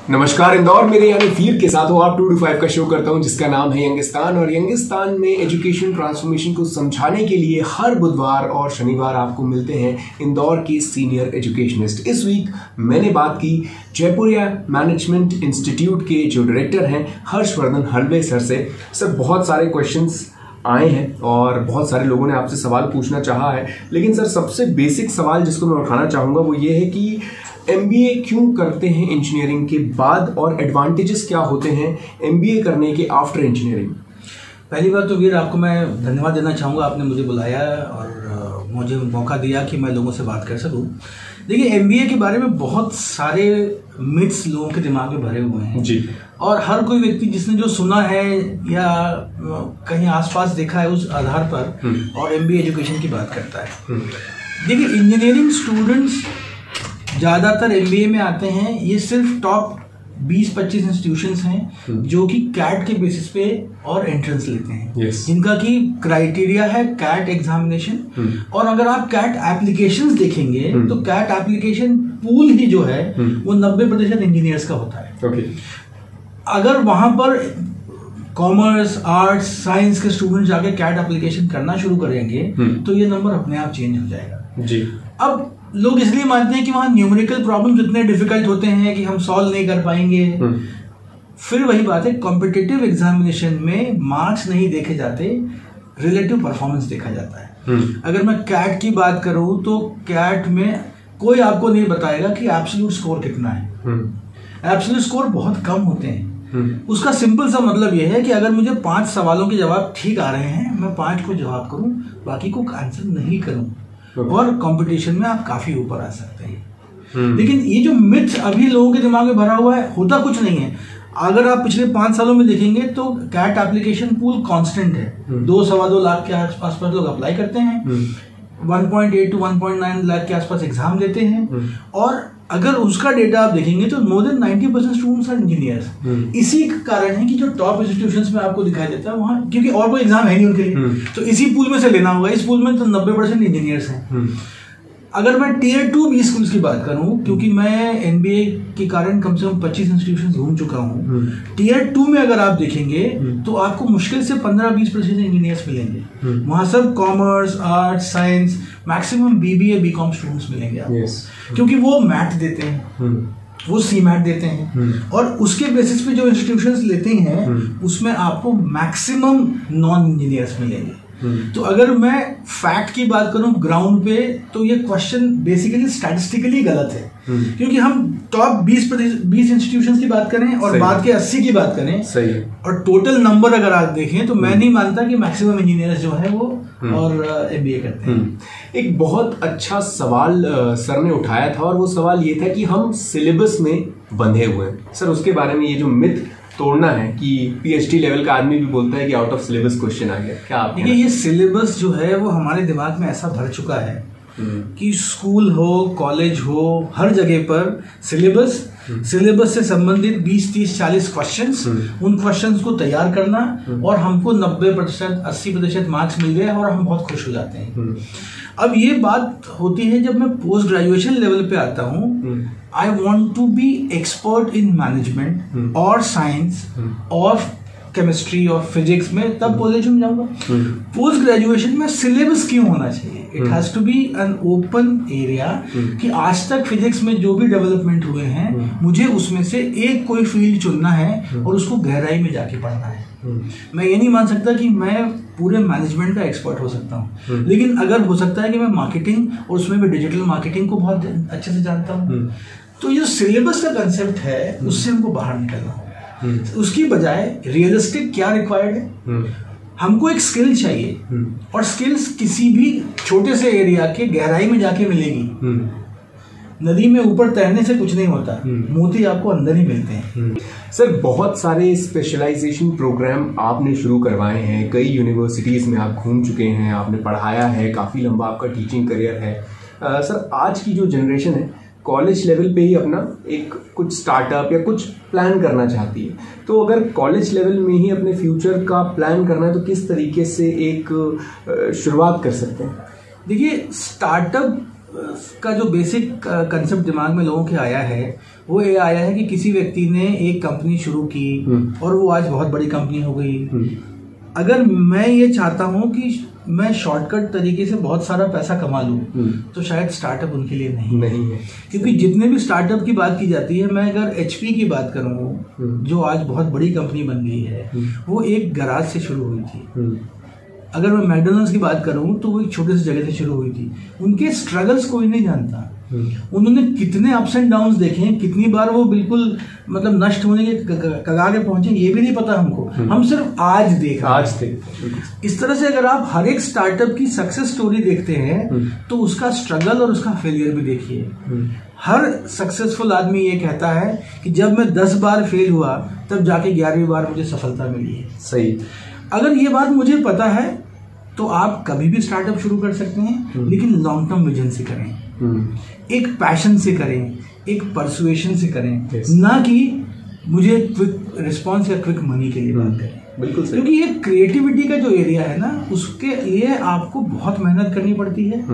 नमस्कार, इंदौर मेरे यानी वीर के साथ हो आप 2 to 5 का शो करता हूं जिसका नाम है यंगिस्तान। और यंगिस्तान में एजुकेशन ट्रांसफॉर्मेशन को समझाने के लिए हर बुधवार और शनिवार आपको मिलते हैं इंदौर के सीनियर एजुकेशनिस्ट। इस वीक मैंने बात की जयपुरिया मैनेजमेंट इंस्टीट्यूट के जो डायरेक्टर हैं हर्षवर्धन हलवे सर से। सर, बहुत सारे क्वेश्चंस आए हैं और बहुत सारे लोगों ने आपसे सवाल पूछना चाहा है, लेकिन सर सबसे बेसिक सवाल जिसको मैं उठाना चाहूँगा वो ये है कि MBA क्यों करते हैं इंजीनियरिंग के बाद और एडवांटेजेस क्या होते हैं MBA करने के आफ्टर इंजीनियरिंग। पहली बात तो वीर आपको मैं धन्यवाद देना चाहूँगा, आपने मुझे बुलाया और मुझे मौका दिया कि मैं लोगों से बात कर सकूँ। देखिए, MBA के बारे में बहुत सारे मिथ्स लोगों के दिमाग में भरे हुए हैं जी, और हर कोई व्यक्ति जिसने जो सुना है या कहीं आसपास देखा है उस आधार पर और MBA एजुकेशन की बात करता है। देखिए, इंजीनियरिंग स्टूडेंट्स ज़्यादातर MBA में आते हैं, ये सिर्फ टॉप 20-25 इंस्टीट्यूशंस हैं जो कि कैट के बेसिस पे और एंट्रेंस लेते हैं, जिनका कि क्राइटेरिया है कैट एग्जामिनेशन। और अगर आप कैट एप्लीकेशंस देखेंगे तो कैट एप्लीकेशन पूल ही जो है वो 90% इंजीनियर्स का होता है। अगर वहां पर कॉमर्स, आर्ट्स, साइंस के स्टूडेंट जाके कैट एप्लीकेशन करना शुरू करेंगे तो ये नंबर अपने आप चेंज हो जाएगा जी। अब लोग इसलिए मानते हैं कि वहाँ न्यूमेरिकल प्रॉब्लम्स इतने डिफिकल्ट होते हैं कि हम सॉल्व नहीं कर पाएंगे। फिर वही बात है, कॉम्पिटिटिव एग्जामिनेशन में मार्क्स नहीं देखे जाते, रिलेटिव परफॉर्मेंस देखा जाता है। अगर मैं कैट की बात करूँ तो कैट में कोई आपको नहीं बताएगा कि एब्सोल्यूट स्कोर कितना है। एब्सोल्यूट स्कोर बहुत कम होते हैं। उसका सिंपल सा मतलब यह है कि अगर मुझे 5 सवालों के जवाब ठीक आ रहे हैं, मैं 5 को जवाब करूं, बाकी को आंसर नहीं करूं, और कंपटीशन में आप काफी ऊपर आ सकते हैं। लेकिन ये जो मिथ अभी लोगों के दिमाग में भरा हुआ है, होता कुछ नहीं है। अगर आप पिछले 5 सालों में देखेंगे तो कैट एप्लीकेशन पूल कांस्टेंट है। 2-2.25 लाख के आसपास लोग अप्लाई करते हैं, 1.8 to 1.9 लाख के आसपास एग्जाम देते हैं, और अगर उसका डेटा आप देखेंगे तो more than 90% students are engineers. इसी कारण है कि जो टॉप इंस्टीट्यूशंस में आपको दिखाई देता है वहाँ, क्योंकि और कोई एग्जाम है नहीं उनके लिए, तो इसी पूल में से लेना होगा। इस पूल में तो 90% इंजीनियर्स हैं। अगर मैं Tier 2 भी स्कूल्स की बात करूं, क्योंकि मैं MBA के कारण कम से कम 25 इंस्टीट्यूशंस घूम चुका हूं, Tier 2 में अगर आप देखेंगे तो आपको मुश्किल से 15-20% इंजीनियर्स मिलेंगे। वहां सब commerce, arts, science, maximum BBA BCom students मिलेंगे आपको, क्योंकि वो मैथ देते हैं, वो CMAT देते हैं, और उसके बेसिस पे जो इंस्टीट्यूशंस लेते हैं उसमें आपको मैक्सिमम नॉन इंजीनियर्स मिलेंगे। तो अगर मैं फैक्ट की बात करूं ग्राउंड पे, तो ये क्वेश्चन बेसिकली स्टैटिस्टिकली गलत है, क्योंकि हम टॉप 20 इंस्टीट्यूशंस की बात करें और बाद के 80 की बात करें, सही, और टोटल नंबर अगर आप देखें तो मैं नहीं मानता कि मैक्सिमम इंजीनियर्स जो है वो और MBA करते हैं। एक बहुत अच्छा सवाल सर ने उठाया था, और वो सवाल ये था कि हम सिलेबस में बंधे हुए हैं। सर, उसके बारे में ये जो मिथ तोड़ना है कि PhD लेवल का आदमी भी बोलता है कि आउट ऑफ सिलेबस क्वेश्चन आ गया, क्या आप? देखिए, ये सिलेबस जो है वो हमारे दिमाग में ऐसा भर चुका है कि स्कूल हो, कॉलेज हो, हर जगह पर सिलेबस से संबंधित 20-30-40 क्वेश्चंस, उन क्वेश्चंस को तैयार करना, और हमको 90% 80% मार्क्स मिल गए और हम बहुत खुश हो जाते हैं। अब ये बात होती है जब मैं पोस्ट ग्रेजुएशन लेवल पे आता हूँ, I want to be expert in management और साइंस और केमिस्ट्री और फिजिक्स में, तब कॉलेज में जाऊंगा। पोस्ट ग्रेजुएशन में सिलेबस क्यों होना चाहिए? It has to be an open area, कि आज तक फिजिक्स में जो भी डेवलपमेंट हुए हैं मुझे उसमें से एक कोई फील्ड चुनना है और उसको गहराई में जाके पढ़ना है। मैं ये नहीं मान सकता कि मैं पूरे मैनेजमेंट का एक्सपर्ट हो सकता हूँ, लेकिन अगर हो सकता है कि मैं मार्केटिंग और उसमें भी डिजिटल मार्केटिंग को बहुत अच्छे से जानता हूँ। तो ये सिलेबस का कंसेप्ट है, उससे हमको बाहर निकलना होगा। उसकी बजाय रियलिस्टिक क्या रिक्वायर्ड है, हमको एक स्किल चाहिए, और स्किल्स किसी भी छोटे से एरिया के गहराई में जाके मिलेगी। नदी में ऊपर तैरने से कुछ नहीं होता, मोती आपको अंदर ही मिलते हैं। सर, बहुत सारे स्पेशलाइजेशन प्रोग्राम आपने शुरू करवाए हैं, कई यूनिवर्सिटीज में आप घूम चुके हैं, आपने पढ़ाया है, काफी लंबा आपका टीचिंग करियर है। सर, आज की जो जनरेशन है कॉलेज लेवल पे ही अपना एक कुछ स्टार्टअप या कुछ प्लान करना चाहती है, तो अगर कॉलेज लेवल में ही अपने फ्यूचर का प्लान करना है तो किस तरीके से एक शुरुआत कर सकते हैं? देखिए, स्टार्टअप का जो बेसिक कंसेप्ट दिमाग में लोगों के आया है वो ये आया है कि किसी व्यक्ति ने एक कंपनी शुरू की और वो आज बहुत बड़ी कंपनी हो गई। अगर मैं ये चाहता हूँ कि मैं शॉर्टकट तरीके से बहुत सारा पैसा कमा लूँ तो शायद स्टार्टअप उनके लिए नहीं है, क्योंकि जितने भी स्टार्टअप की बात की जाती है, मैं अगर HP की बात करूँ जो आज बहुत बड़ी कंपनी बन गई है, वो एक गैराज से शुरू हुई थी। अगर मैं मैकडॉनल्ड्स की बात करूं तो वो एक छोटे से जगह से शुरू हुई थी। उनके स्ट्रगल्स कोई नहीं जानता, उन्होंने कितने अप्स एंड डाउन्स देखे हैं, कितनी बार वो बिल्कुल मतलब नष्ट होने के कगार पे पहुंचे, ये भी नहीं पता हमको। हम सिर्फ आज देख रहे हैं। इस तरह से अगर आप हर एक स्टार्टअप की सक्सेस स्टोरी देखते हैं तो उसका स्ट्रगल और उसका फेलियर भी देखिए। हर सक्सेसफुल आदमी ये कहता है कि जब मैं 10 बार फेल हुआ तब जाके 11वीं बार मुझे सफलता मिली है। सही। अगर ये बात मुझे पता है तो आप कभी भी स्टार्टअप शुरू कर सकते हैं, लेकिन लॉन्ग टर्म विजन से करें, एक पैशन से करें, एक परसुएशन से करें, ना कि मुझे क्विक रिस्पॉन्स या क्विक मनी के लिए बात करें। बिल्कुल सही। क्योंकि ये क्रिएटिविटी का जो एरिया है ना, उसके लिए आपको बहुत मेहनत करनी पड़ती है,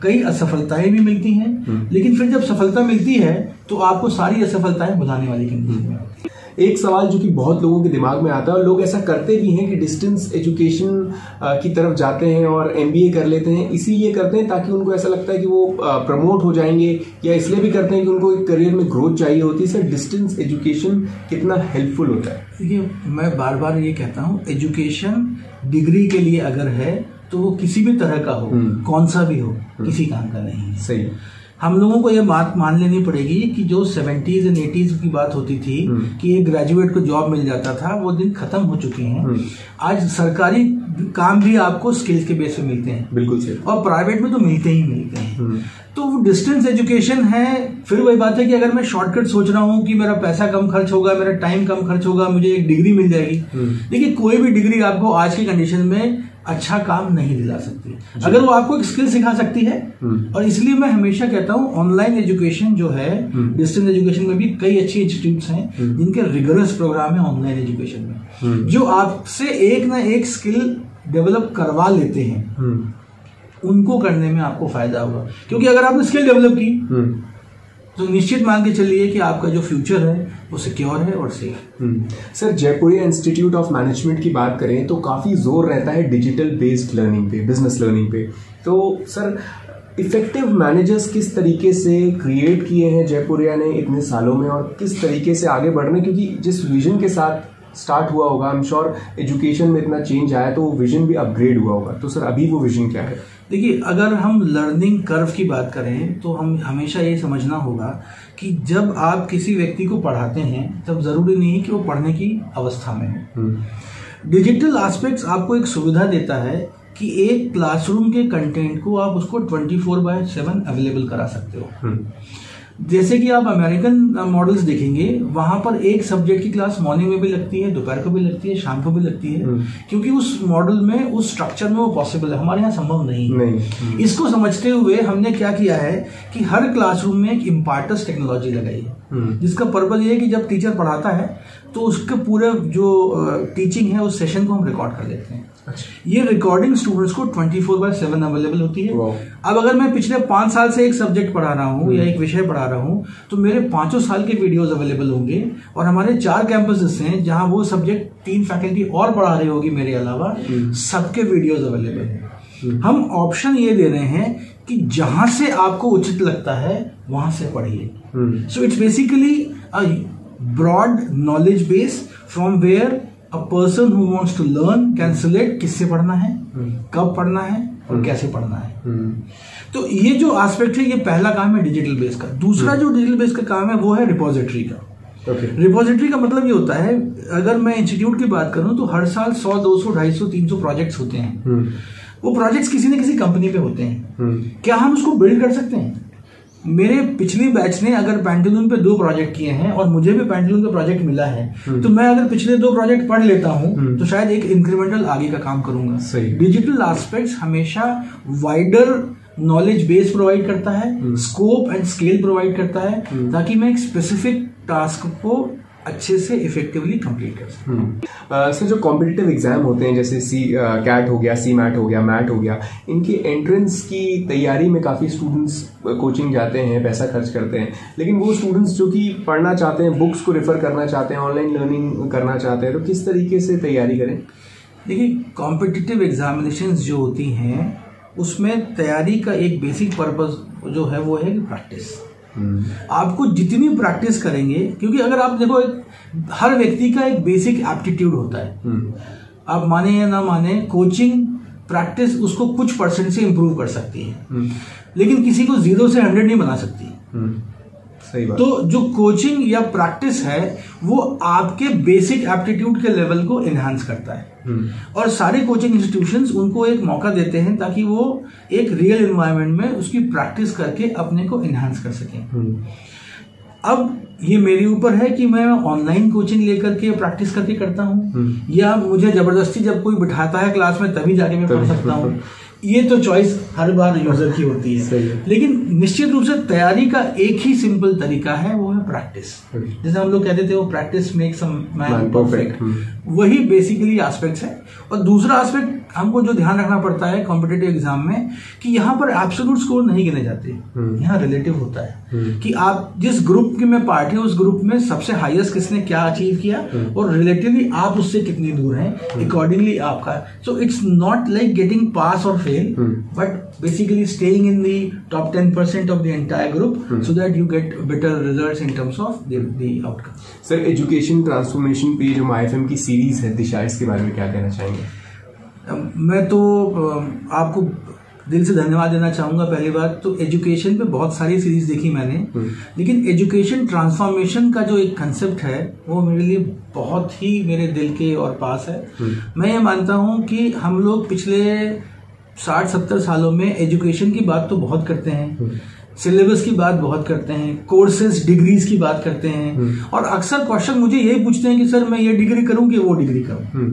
कई असफलताएं भी मिलती हैं, लेकिन फिर जब सफलता मिलती है तो आपको सारी असफलताएं भुलाने वाली कंडीशन में होती है। एक सवाल जो कि बहुत लोगों के दिमाग में आता है और लोग ऐसा करते भी हैं कि डिस्टेंस एजुकेशन की तरफ जाते हैं और MBA कर लेते हैं, इसीलिए करते हैं ताकि उनको ऐसा लगता है कि वो प्रमोट हो जाएंगे, या इसलिए भी करते हैं कि उनको एक करियर में ग्रोथ चाहिए होती है। सर, डिस्टेंस एजुकेशन कितना हेल्पफुल होता है? देखिए, मैं बार बार ये कहता हूँ, एजुकेशन डिग्री के लिए अगर है तो वो किसी भी तरह का हो, कौन सा भी हो, किसी काम का नहीं है। सही। हम लोगों को ये बात मान लेनी पड़ेगी कि जो 70s एंड 80s की बात होती थी कि एक ग्रेजुएट को जॉब मिल जाता था, वो दिन खत्म हो चुके हैं। आज सरकारी काम भी आपको स्किल्स के बेस पे मिलते हैं। बिल्कुल सही। और प्राइवेट में तो मिलते ही मिलते हैं। तो वो डिस्टेंस एजुकेशन है। फिर वही बात है कि अगर मैं शॉर्टकट सोच रहा हूँ कि मेरा पैसा कम खर्च होगा, मेरा टाइम कम खर्च होगा, मुझे एक डिग्री मिल जाएगी, देखिए कोई भी डिग्री आपको आज की कंडीशन में अच्छा काम नहीं दिला सकती। अगर वो आपको एक स्किल सिखा सकती है, और इसलिए मैं हमेशा कहता हूँ ऑनलाइन एजुकेशन जो है, डिस्टेंस एजुकेशन में भी कई अच्छी इंस्टीट्यूट्स हैं जिनके रिगरस प्रोग्राम है ऑनलाइन एजुकेशन में, जो आपसे एक ना एक स्किल डेवलप करवा लेते हैं। उनको करने में आपको फायदा होगा, क्योंकि अगर आपने स्किल डेवलप की तो निश्चित मान के चलिए कि आपका जो फ्यूचर है वो सिक्योर है और safe. Sir, Jaipuria institute of management की बात करें तो काफ़ी जोर रहता है डिजिटल बेस्ड लर्निंग पे, बिजनेस लर्निंग पे। तो सर, इफेक्टिव मैनेजर्स किस तरीके से क्रिएट किए हैं जयपुरिया ने इतने सालों में, और किस तरीके से आगे बढ़ने, क्योंकि जिस विजन के साथ स्टार्ट हुआ होगा, आई एम श्योर एजुकेशन में इतना चेंज आया तो वो विजन भी अपग्रेड हुआ होगा। तो सर, अभी वो विजन क्या है? देखिए, अगर हम लर्निंग कर्व की बात करें तो हम हमेशा ये समझना होगा कि जब आप किसी व्यक्ति को पढ़ाते हैं तब जरूरी नहीं है कि वो पढ़ने की अवस्था में है। डिजिटल एस्पेक्ट्स आपको एक सुविधा देता है कि एक क्लासरूम के कंटेंट को आप उसको 24/7 अवेलेबल करा सकते हो। जैसे कि आप अमेरिकन मॉडल्स देखेंगे, वहां पर एक सब्जेक्ट की क्लास मॉर्निंग में भी लगती है, दोपहर को भी लगती है, शाम को भी लगती है, क्योंकि उस मॉडल में, उस स्ट्रक्चर में वो पॉसिबल है। हमारे यहाँ संभव नहीं है। इसको समझते हुए हमने क्या किया है कि हर क्लासरूम में एक इम्पार्टस टेक्नोलॉजी लगाई है, जिसका पर्पज ये है कि जब टीचर पढ़ाता है तो उसके पूरे जो टीचिंग है उस सेशन को हम रिकॉर्ड कर लेते हैं। ये रिकॉर्डिंग स्टूडेंट्स को 24/7 अवेलेबल होती है। अब अगर मैं पिछले 5 साल से एक सब्जेक्ट पढ़ा रहा हूँ या एक विषय पढ़ा रहा हूँ तो मेरे 5 साल के वीडियोस अवेलेबल होंगे, और हमारे 4 कैंपसेस हैं जहां वो सब्जेक्ट 3 फैकल्टी और पढ़ा रही होगी मेरे अलावा, सबके वीडियोस अवेलेबल हैं। हम ऑप्शन ये दे रहे हैं कि जहां से आपको उचित लगता है वहां से पढ़िए। So it's basically a broad knowledge base from where a person who wants to learn can select किससे पढ़ना है, कब पढ़ना है और कैसे पढ़ना है। तो ये जो एस्पेक्ट है, ये पहला काम है डिजिटल बेस का। दूसरा जो डिजिटल बेस का काम है वो है रिपोजिटरी का। रिपोजिटरी का मतलब ये होता है, अगर मैं इंस्टीट्यूट की बात करूं तो हर साल 100, 200, 250, 300 प्रोजेक्ट्स होते हैं। वो प्रोजेक्ट्स किसी न किसी कंपनी पे होते हैं। क्या हम उसको बिल्ड कर सकते हैं? मेरे पिछली बैच ने अगर पैंटालून पे 2 प्रोजेक्ट किए हैं और मुझे भी पैंटालून का प्रोजेक्ट मिला है, तो मैं अगर पिछले 2 प्रोजेक्ट पढ़ लेता हूं तो शायद एक इंक्रीमेंटल आगे का काम करूंगा। डिजिटल एस्पेक्ट्स हमेशा वाइडर नॉलेज बेस प्रोवाइड करता है, स्कोप एंड स्केल प्रोवाइड करता है, ताकि मैं एक स्पेसिफिक टास्क को अच्छे से इफेक्टिवली कंप्लीट कर सकें। सर जो कॉम्पिटिटिव एग्जाम होते हैं जैसे कैट हो गया, CMAT हो गया, मैट हो गया, इनके एंट्रेंस की तैयारी में काफ़ी स्टूडेंट्स कोचिंग जाते हैं, पैसा खर्च करते हैं, लेकिन वो स्टूडेंट्स जो कि पढ़ना चाहते हैं, बुक्स को रेफर करना चाहते हैं, ऑनलाइन लर्निंग करना चाहते हैं, तो किस तरीके से तैयारी करें? देखिए, कॉम्पिटिटिव एग्जामिनेशंस जो होती हैं उसमें तैयारी का एक बेसिक पर्पस जो है वो है कि प्रैक्टिस। आपको जितनी प्रैक्टिस करेंगे, क्योंकि अगर आप देखो हर व्यक्ति का एक बेसिक एप्टीट्यूड होता है, आप माने या ना माने, कोचिंग प्रैक्टिस उसको कुछ परसेंट से इंप्रूव कर सकती है, लेकिन किसी को 0 से 100 नहीं बना सकती। सही बात। तो जो कोचिंग या प्रैक्टिस है वो आपके बेसिक एप्टीट्यूड के लेवल को एनहांस करता है, और सारे कोचिंग इंस्टीट्यूशंस उनको एक मौका देते हैं ताकि वो एक रियल एनवायरनमेंट में उसकी प्रैक्टिस करके अपने को एनहांस कर सकें। अब ये मेरे ऊपर है कि मैं ऑनलाइन कोचिंग लेकर के प्रैक्टिस करके करता हूँ, या मुझे जबरदस्ती जब कोई बिठाता है क्लास में तभी जाके मैं पढ़ सकता हूँ। ये तो चॉइस हर बार यूजर की होती है, लेकिन निश्चित रूप से तैयारी का एक ही सिंपल तरीका है, वो है प्रैक्टिस। जैसे हम लोग कहते थे वो practice makes a man perfect, वही बेसिकली एस्पेक्ट्स है। और दूसरा एस्पेक्ट हमको जो ध्यान रखना पड़ता है कॉम्पिटिटिव एग्जाम में, कि यहाँ पर एब्सोल्यूट स्कोर नहीं गिने जाते, यहाँ रिलेटिव होता है कि आप जिस ग्रुप के में पार्ट है उस ग्रुप में सबसे हाईएस्ट किसने क्या अचीव किया और रिलेटिवली आप उससे कितनी दूर हैं, अकॉर्डिंगली आपका। So it's not like getting pass और fail, but basically staying in the top 10% of the entire group, so that you get better results in terms of the outcome. Sir education transformation पे जो MyFM की series है दिशा, इसके बारे में क्या कहना चाहेंगे? मैं तो आपको दिल से धन्यवाद देना चाहूंगा। पहली बात तो एजुकेशन पे बहुत सारी सीरीज देखी मैंने, लेकिन एजुकेशन ट्रांसफॉर्मेशन का जो एक कंसेप्ट है वो मेरे लिए बहुत ही मेरे दिल के और पास है। मैं ये मानता हूँ कि हम लोग पिछले 60-70 सालों में एजुकेशन की बात तो बहुत करते हैं, सिलेबस की बात बहुत करते हैं, कोर्सेज डिग्रीज की बात करते हैं, और अक्सर क्वेश्चन मुझे यही पूछते हैं कि सर मैं ये डिग्री करूं कि वो डिग्री करूं।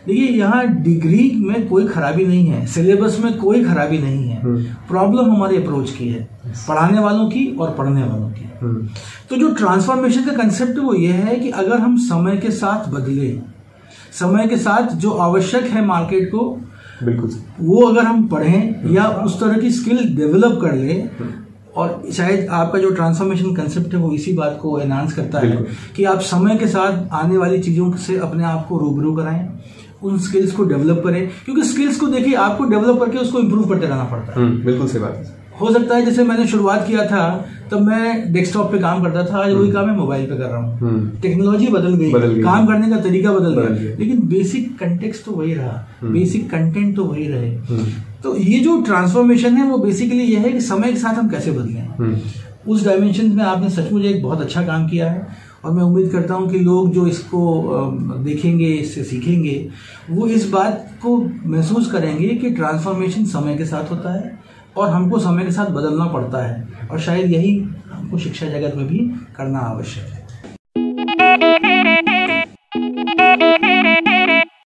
देखिए, यहाँ डिग्री में कोई खराबी नहीं है, सिलेबस में कोई खराबी नहीं है, प्रॉब्लम हमारे अप्रोच की है, पढ़ाने वालों की और पढ़ने वालों की। तो जो ट्रांसफॉर्मेशन का कंसेप्ट वो ये है कि अगर हम समय के साथ बदले, समय के साथ जो आवश्यक है मार्केट को, बिल्कुल वो अगर हम पढ़ें या उस तरह की स्किल डेवलप कर लें, और शायद आपका जो ट्रांसफॉर्मेशन कंसेप्ट है वो इसी बात को एनहांस करता है कि आप समय के साथ आने वाली चीजों से अपने आप को रूबरू कराएं, उन स्किल्स को डेवलप करें, क्योंकि स्किल्स को देखिए आपको डेवलप करके उसको इम्प्रूव करते रहना पड़ता है। बिल्कुल सही बात है। हो सकता है जैसे मैंने शुरुआत किया था तब मैं डेस्कटॉप पे काम करता था, आज वही काम मैं मोबाइल पे कर रहा हूँ। टेक्नोलॉजी बदल गई, काम करने का तरीका बदल गया, लेकिन बेसिक कंटेक्स्ट तो वही रहा, बेसिक कंटेंट तो वही रहे। तो ये जो ट्रांसफॉर्मेशन है वो बेसिकली ये है कि समय के साथ हम कैसे बदलें। उस डायमेंशन में आपने सचमुच एक बहुत अच्छा काम किया है, और मैं उम्मीद करता हूँ कि लोग जो इसको देखेंगे, इससे सीखेंगे, वो इस बात को महसूस करेंगे कि ट्रांसफॉर्मेशन समय के साथ होता है और हमको समय के साथ बदलना पड़ता है, और शायद यही हमको शिक्षा जगत में भी करना आवश्यक है।